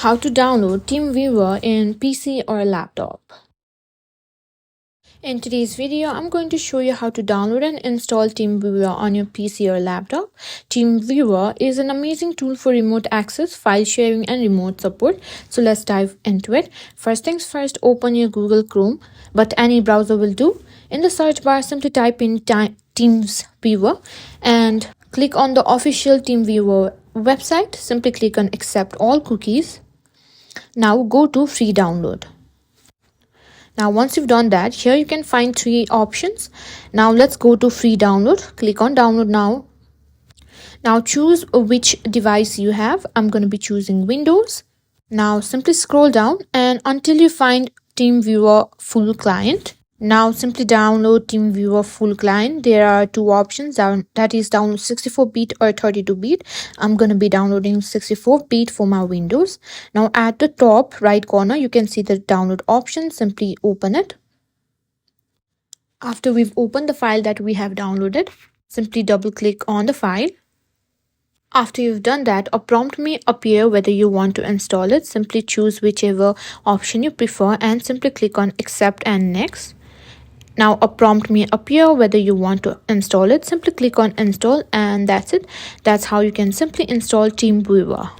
How to download Teamviewer in PC or laptop. In today's video, I'm going to show you how to download and install Teamviewer on your PC or laptop. Teamviewer is an amazing tool for remote access, file sharing, and remote support. So let's dive into it. First things first, open your Google Chrome, but any browser will do. In the search bar, simply type in Teamviewer and click on the official Teamviewer website. Simply click on accept all cookies. Now go to free download. Now once you've done that, here you can find three options. Now let's go to free download. Click on download now. Now choose which device you have. I'm going to be choosing Windows. Now simply scroll down and until you find Teamviewer full client. Now simply download Teamviewer full client. There are two options, that is download 64-bit or 32-bit. I'm going to be downloading 64-bit for my Windows. Now at the top right corner, you can see the download option. Simply open it. After we've opened the file that we have downloaded, simply double click on the file. After you've done that, a prompt may appear whether you want to install it. Simply choose whichever option you prefer and simply click on accept and next. Now a prompt may appear whether you want to install it. Simply click on install and that's it. That's how you can simply install Teamviewer.